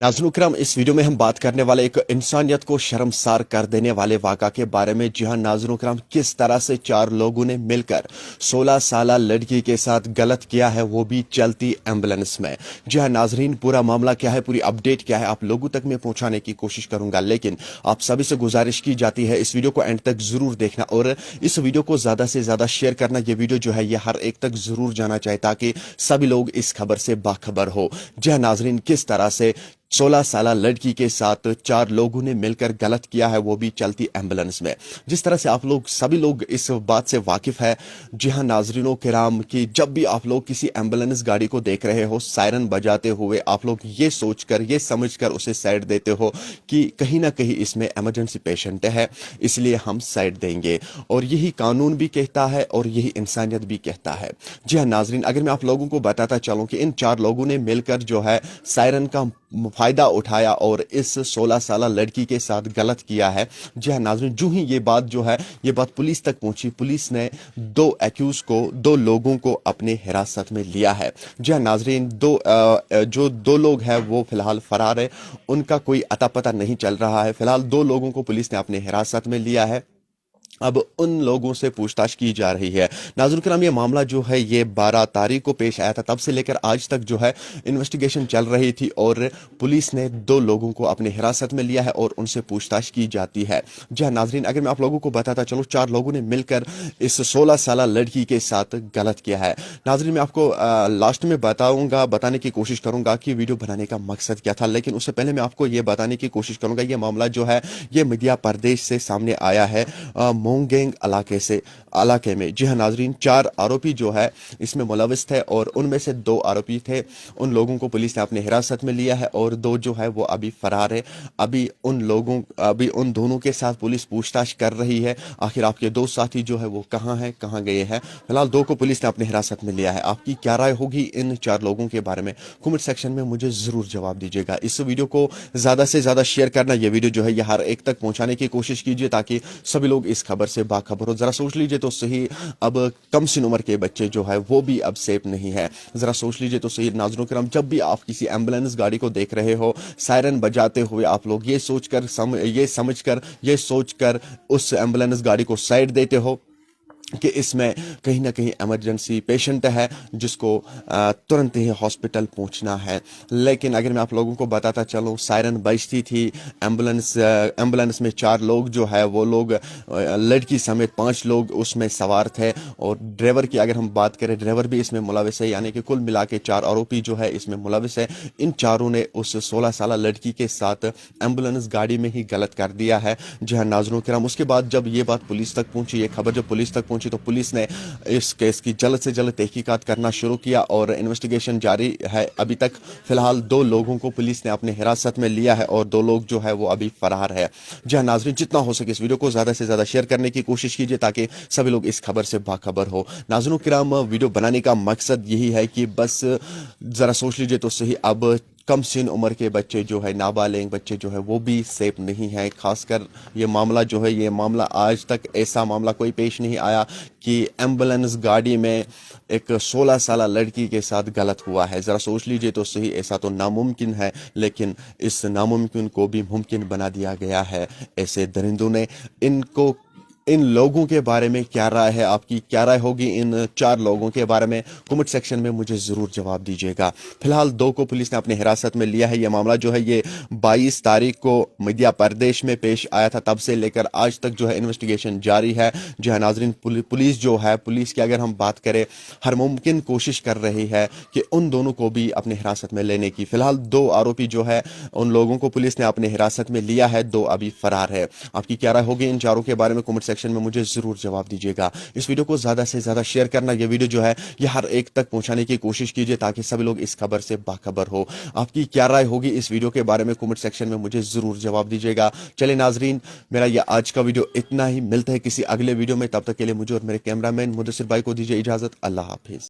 नाज़रीन इकराम, इस वीडियो में हम बात करने वाले एक इंसानियत को शर्मसार कर देने वाले वाक़ा के बारे में। जी हाँ नाज़रीन इकराम, किस तरह से चार लोगों ने मिलकर 16 साला लड़की के साथ गलत किया है, वो भी चलती एम्बुलेंस में। जी हाँ नाज़रीन, पूरा मामला क्या है, पूरी अपडेट क्या है, आप लोगों तक मैं पहुंचाने की कोशिश करूंगा, लेकिन आप सभी से गुजारिश की जाती है इस वीडियो को एंड तक जरूर देखना और इस वीडियो को ज़्यादा से ज़्यादा शेयर करना। ये वीडियो जो है ये हर एक तक जरूर जाना चाहिए ताकि सभी लोग इस खबर से बाखबर हो। जी हाँ नाज़रीन, किस तरह से 16 साला लड़की के साथ चार लोगों ने मिलकर गलत किया है, वो भी चलती एम्बुलेंस में। जिस तरह से आप लोग सभी लोग इस बात से वाकिफ है, जी हाँ नाजरीनों किराम, कि जब भी आप लोग किसी एम्बुलेंस गाड़ी को देख रहे हो सायरन बजाते हुए, आप लोग ये सोचकर ये समझकर उसे साइड देते हो कि कहीं ना कहीं इसमें इमरजेंसी पेशेंट है, इसलिए हम साइड देंगे। और यही कानून भी कहता है और यही इंसानियत भी कहता है। जी हाँ नाजरीन, अगर मैं आप लोगों को बताता चलूं कि इन चार लोगों ने मिलकर जो है सायरन का फायदा उठाया और इस 16 साला लड़की के साथ गलत किया है। जी हाँ नाज़रीन, जो ही ये बात जो है ये बात पुलिस तक पहुंची, पुलिस ने दो लोगों को अपने हिरासत में लिया है। जी हाँ नाज़रीन, जो दो लोग हैं वो फिलहाल फरार है, उनका कोई अता पता नहीं चल रहा है। फिलहाल दो लोगों को पुलिस ने अपने हिरासत में लिया है, अब उन लोगों से पूछताछ की जा रही है। नाज़रीन किराम, ये मामला जो है ये 12 तारीख को पेश आया था, तब से लेकर आज तक जो है इन्वेस्टिगेशन चल रही थी और पुलिस ने दो लोगों को अपने हिरासत में लिया है और उनसे पूछताछ की जाती है। जी हाँ नाज़रीन, अगर मैं आप लोगों को बताता चलूँ, चार लोगों ने मिलकर इस 16 साला लड़की के साथ गलत किया है। नाज़रीन, मैं आपको लास्ट में बताने की कोशिश करूंगा कि वीडियो बनाने का मकसद क्या था, लेकिन उससे पहले मैं आपको ये बताने की कोशिश करूंगा, ये मामला जो है ये मध्य प्रदेश से सामने आया है, मोंगेंग इलाके में। जी हाँ नाजरीन, चार आरोपी जो है इसमें मुलविस थे और उनमें से दो आरोपी थे, उन लोगों को पुलिस ने अपने हिरासत में लिया है और दो जो है वो अभी फरार है। अभी उन दोनों के साथ पुलिस पूछताछ कर रही है, आखिर आपके दो साथी जो है वो कहाँ हैं, कहाँ गए हैं। फिलहाल दो को पुलिस ने अपने हिरासत में लिया है। आपकी क्या राय होगी इन चार लोगों के बारे में, कमेंट सेक्शन में मुझे जरूर जवाब दीजिएगा। इस वीडियो को ज्यादा से ज्यादा शेयर करना, ये वीडियो जो है ये हर एक तक पहुंचाने की कोशिश कीजिए ताकि सभी लोग इस खबर से बाखबर हो। जरा सोच लीजिए तो सही, अब कम सी उम्र के बच्चे जो है वो भी अब सेफ नहीं है। जरा सोच लीजिए तो सही नाज़रीन किराम, जब भी आप किसी एम्बुलेंस गाड़ी को देख रहे हो सायरन बजाते हुए, आप लोग ये सोचकर उस एम्बुलेंस गाड़ी को साइड देते हो कि इसमें कहीं ना कहीं इमरजेंसी पेशेंट है जिसको तुरंत ही हॉस्पिटल पहुंचना है। लेकिन अगर मैं आप लोगों को बताता चलूं, सायरन बजती थी, एम्बुलेंस में चार लोग जो है वो लोग, लड़की समेत 5 लोग उसमें सवार थे और ड्राइवर की अगर हम बात करें, ड्राइवर भी इसमें मुलविस है, यानी कि कुल मिला के 4 आरोपी जो है इसमें मुलविस है। इन चारों ने उस 16 साल लड़की के साथ एम्बुलेंस गाड़ी में ही गलत कर दिया है। जी हाँ नाज़रीन किराम, उसके बाद जब ये बात पुलिस तक पहुंची, ये खबर जब पुलिस तक पहुंची तो पुलिस ने इस केस की जल्द से जल्द तहकीकात करना शुरू किया और इन्वेस्टिगेशन जारी है। अभी तक फिलहाल दो लोगों को पुलिस ने अपने हिरासत में लिया है और दो लोग जो है वो अभी फरार है। जी हाँ नाजरीन, जितना हो सके इस वीडियो को ज्यादा से ज्यादा शेयर करने की कोशिश कीजिए ताकि सभी लोग इस खबर से बाखबर हो। नाज़रीन किराम, वीडियो बनाने का मकसद यही है कि बस जरा सोच लीजिए तो सही, अब कम सीन उम्र के बच्चे जो है, नाबालिग बच्चे जो है वो भी सेफ नहीं है। खासकर ये मामला जो है, ये मामला आज तक ऐसा मामला कोई पेश नहीं आया कि एम्बुलेंस गाड़ी में एक 16 साल लड़की के साथ गलत हुआ है। ज़रा सोच लीजिए तो सही, ऐसा तो नामुमकिन है, लेकिन इस नामुमकिन को भी मुमकिन बना दिया गया है ऐसे दरिंदों ने। इन लोगों के बारे में क्या राय है, आपकी क्या राय होगी इन चार लोगों के बारे में, कमेंट सेक्शन में मुझे जरूर जवाब दीजिएगा। फिलहाल दो को पुलिस ने अपने हिरासत में लिया है। यह मामला जो है ये 22 तारीख को मध्य प्रदेश में पेश आया था, तब से लेकर आज तक जो है इन्वेस्टिगेशन जारी है। जो है नाजरीन, पुलिस जो है, पुलिस की अगर हम बात करें, हर मुमकिन कोशिश कर रही है कि उन दोनों को भी अपने हिरासत में लेने की। फिलहाल दो आरोपी जो है उन लोगों को पुलिस ने अपने हिरासत में लिया है, दो अभी फरार है। आपकी क्या राय होगी इन चारों के बारे में, कमेंट सेक्शन में मुझे जरूर जवाब दीजिएगा। इस वीडियो को ज्यादा से ज्यादा शेयर करना, यह वीडियो जो है यह हर एक तक पहुंचाने की कोशिश कीजिए ताकि सभी लोग इस खबर से बाखबर हो। आपकी क्या राय होगी इस वीडियो के बारे में, कमेंट सेक्शन में मुझे जरूर जवाब दीजिएगा। चलिए नाजरीन, मेरा यह आज का वीडियो इतना ही, मिलता है किसी अगले वीडियो में, तब तक के लिए मुझे और मेरे कैमरामैन मुदस्सिर भाई को दीजिए इजाजत। अल्लाह हाफिज।